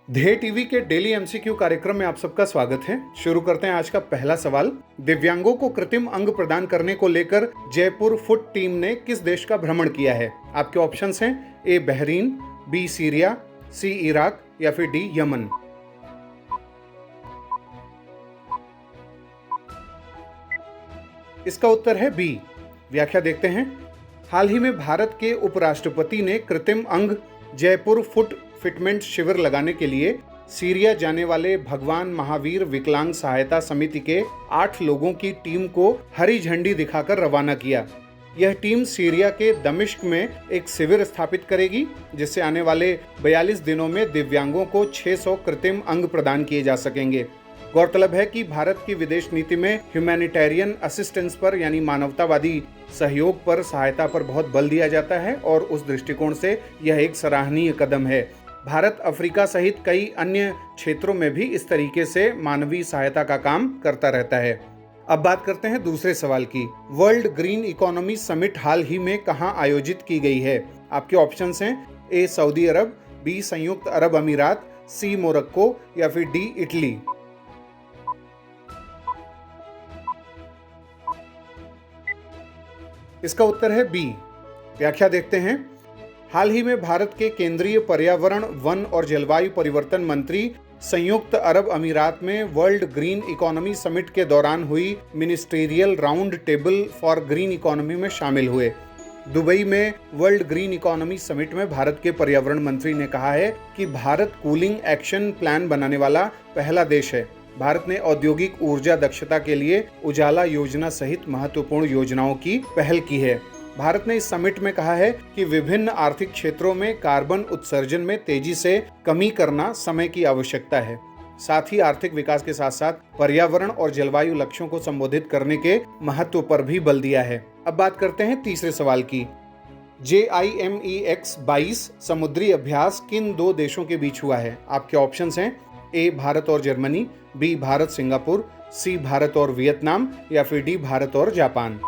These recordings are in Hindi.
ध्येय टीवी के डेली एमसीक्यू कार्यक्रम में आप सबका स्वागत है। शुरू करते हैं आज का पहला सवाल। दिव्यांगों को कृत्रिम अंग प्रदान करने को लेकर जयपुर फुट टीम ने किस देश का भ्रमण किया है? आपके ऑप्शंस हैं ए बहरीन, बी सीरिया, सी इराक या फिर डी यमन। इसका उत्तर है बी। व्याख्या देखते हैं। हाल ही में भारत के उपराष्ट्रपति ने कृत्रिम अंग जयपुर फुट फिटमेंट शिविर लगाने के लिए सीरिया जाने वाले भगवान महावीर विकलांग सहायता समिति के 8 लोगों की टीम को हरी झंडी दिखाकर रवाना किया। यह टीम सीरिया के दमिश्क में एक शिविर स्थापित करेगी, जिससे आने वाले 42 दिनों में दिव्यांगों को 600 कृत्रिम अंग प्रदान किए जा सकेंगे। गौरतलब है कि भारत की विदेश नीति में ह्यूमैनिटेरियन असिस्टेंस पर यानी मानवतावादी सहयोग पर, सहायता पर बहुत बल दिया जाता है और उस दृष्टिकोण से यह एक सराहनीय कदम है। भारत अफ्रीका सहित कई अन्य क्षेत्रों में भी इस तरीके से मानवीय सहायता का काम करता रहता है। अब बात करते हैं दूसरे सवाल की। वर्ल्ड ग्रीन इकोनॉमी समिट हाल ही में कहां आयोजित की गई है? आपके ऑप्शंस हैं ए सऊदी अरब, बी संयुक्त अरब अमीरात, सी मोरक्को या फिर डी इटली। इसका उत्तर है बी। व्याख्या देखते हैं। हाल ही में भारत के केंद्रीय पर्यावरण, वन और जलवायु परिवर्तन मंत्री संयुक्त अरब अमीरात में वर्ल्ड ग्रीन इकोनॉमी समिट के दौरान हुई ministerial round table for green economy में शामिल हुए। दुबई में वर्ल्ड ग्रीन इकोनॉमी समिट में भारत के पर्यावरण मंत्री ने कहा है कि भारत कूलिंग एक्शन प्लान बनाने वाला पहला देश है। भारत ने औद्योगिक ऊर्जा दक्षता के लिए उजाला योजना सहित महत्वपूर्ण योजनाओं की पहल की है। भारत ने इस समिट में कहा है कि विभिन्न आर्थिक क्षेत्रों में कार्बन उत्सर्जन में तेजी से कमी करना समय की आवश्यकता है। साथ ही आर्थिक विकास के साथ साथ पर्यावरण और जलवायु लक्ष्यों को संबोधित करने के महत्व पर भी बल दिया है। अब बात करते हैं तीसरे सवाल की। JIMEX 22 समुद्री अभ्यास किन दो देशों के बीच हुआ है? आपके ऑप्शंस हैं ए भारत और जर्मनी, बी भारत सिंगापुर, सी भारत और वियतनाम या फिर डी भारत और जापान।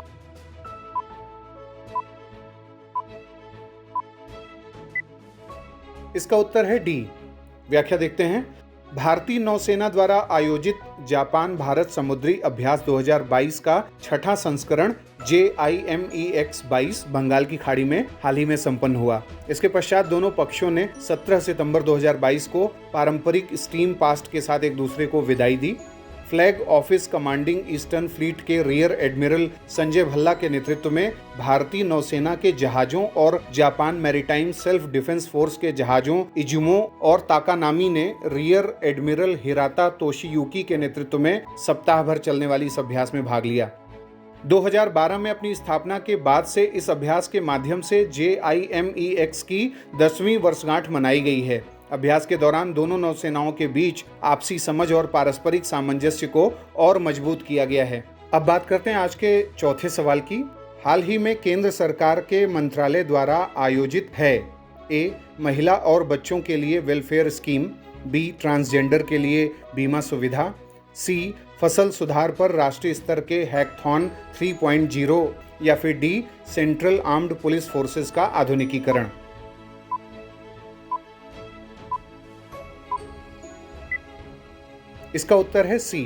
इसका उत्तर है डी। व्याख्या देखते हैं। भारतीय नौसेना द्वारा आयोजित जापान भारत समुद्री अभ्यास 2022 का छठा संस्करण JIMEX 22 बंगाल की खाड़ी में हाल ही में संपन्न हुआ। इसके पश्चात दोनों पक्षों ने 17 सितंबर 2022 को पारंपरिक स्टीम पास्ट के साथ एक दूसरे को विदाई दी। Flag office commanding eastern fleet के रियर एडमिरल संजय भल्ला के नेतृत्व में भारतीय नौसेना के जहाजों और Japan maritime self defence force के जहाजों इजुमो और ताकानामी ने रियर एडमिरल हिराता तोशियुकी के नेतृत्व में सप्ताह भर चलने वाली इस अभ्यास में भाग लिया। 2012 में अपनी स्थापना के बाद से इस अभ्यास के माध्यम से JIMEX की 10वीं वर्षगांठ मनाई गई है। अभ्यास के दौरान दोनों नौसेनाओं के बीच आपसी समझ और पारस्परिक सामंजस्य को और मजबूत किया गया है। अब बात करते हैं आज के चौथे सवाल की। हाल ही में केंद्र सरकार के मंत्रालय द्वारा आयोजित है ए महिला और बच्चों के लिए वेलफेयर स्कीम, बी ट्रांसजेंडर के लिए बीमा सुविधा, सी फसल सुधार पर राष्ट्रीय स्तर के हैकथॉन 3.0 या फिर D central armed police forces का आधुनिकीकरण। इसका उत्तर है सी।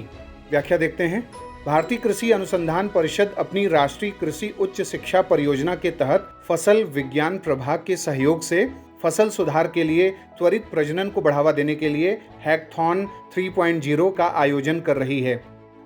व्याख्या देखते हैं। भारतीय कृषि अनुसंधान परिषद अपनी राष्ट्रीय कृषि उच्च शिक्षा परियोजना के तहत फसल विज्ञान प्रभाग के सहयोग से फसल सुधार के लिए त्वरित प्रजनन को बढ़ावा देने के लिए हैकथॉन 3.0 का आयोजन कर रही है।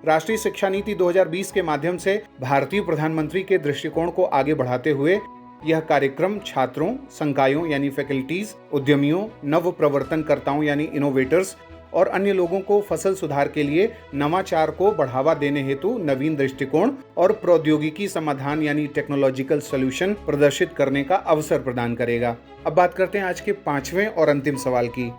राष्ट्रीय शिक्षा नीति 2020 के माध्यम से भारतीय प्रधानमंत्री के दृष्टिकोण को आगे बढ़ाते हुए यह कार्यक्रम छात्रों, संकायों यानी फैकल्टीज, उद्यमियों, नव प्रवर्तनकर्ताओं यानी इनोवेटर्स और अन्य लोगों को फसल सुधार के लिए नवाचार को बढ़ावा देने हेतु नवीन दृष्टिकोण और प्रौद्योगिकी समाधान यानी टेक्नोलॉजिकल सॉल्यूशन प्रदर्शित करने का अवसर प्रदान करेगा। अब बात करते हैं आज के पांचवें और अंतिम सवाल की।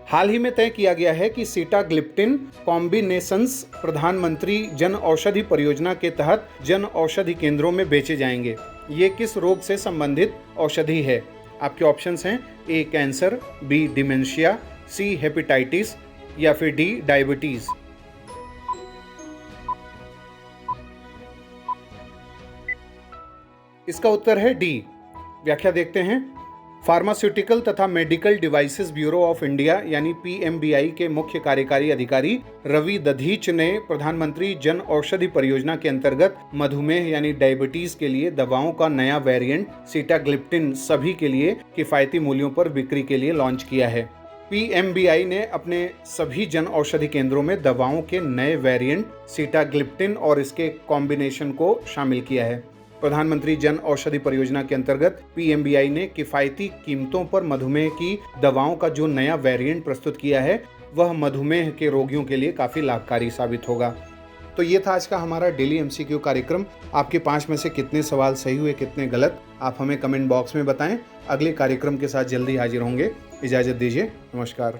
हाल ही में तय किया गया है कि सीटाग्लिप्टिन कॉम्बिनेशंस प्रधानमंत्री जन औषधि परियोजना के तहत जन औषधि केंद्रों में बेचे जाएंगे। ये किस रोग से संबंधित औषधि है? आपके ऑप्शंस हैं A cancer, B dementia, C hepatitis या फिर डी डायबिटीज। इसका उत्तर है डी। व्याख्या देखते हैं। फार्मास्यूटिकल तथा medical devices bureau of India यानी पीएमबीआई के मुख्य कार्यकारी अधिकारी रवि दधीच ने प्रधानमंत्री जन औषधि परियोजना के अंतर्गत मधुमेह यानी डायबिटीज के लिए दवाओं का नया वेरिएंट सीटाग्लिप्टिन सभी के लिए किफायती मूल्यों पर बिक्री के लिए लॉन्च किया है। पीएमबीआई ने अपने सभी जन औषधि केंद्रों में दवाओं के नए वेरिएंट सीटाग्लिप्टिन और इसके कॉम्बिनेशन को शामिल किया है। प्रधानमंत्री जन औषधि परियोजना के अंतर्गत पीएमबीआई ने किफायती कीमतों पर मधुमेह की दवाओं का जो नया वेरिएंट प्रस्तुत किया है वह मधुमेह के रोगियों के लिए काफ़ी लाभकारी साबित होगा। तो ये था आज का हमारा डेली एमसीक्यू कार्यक्रम। आपके 5 में से कितने सवाल सही हुए, कितने गलत, आप हमें कमेंट बॉक्स में बताएं। अगले कार्यक्रम के साथ जल्दी हाजिर होंगे। इजाज़त दीजिए, नमस्कार।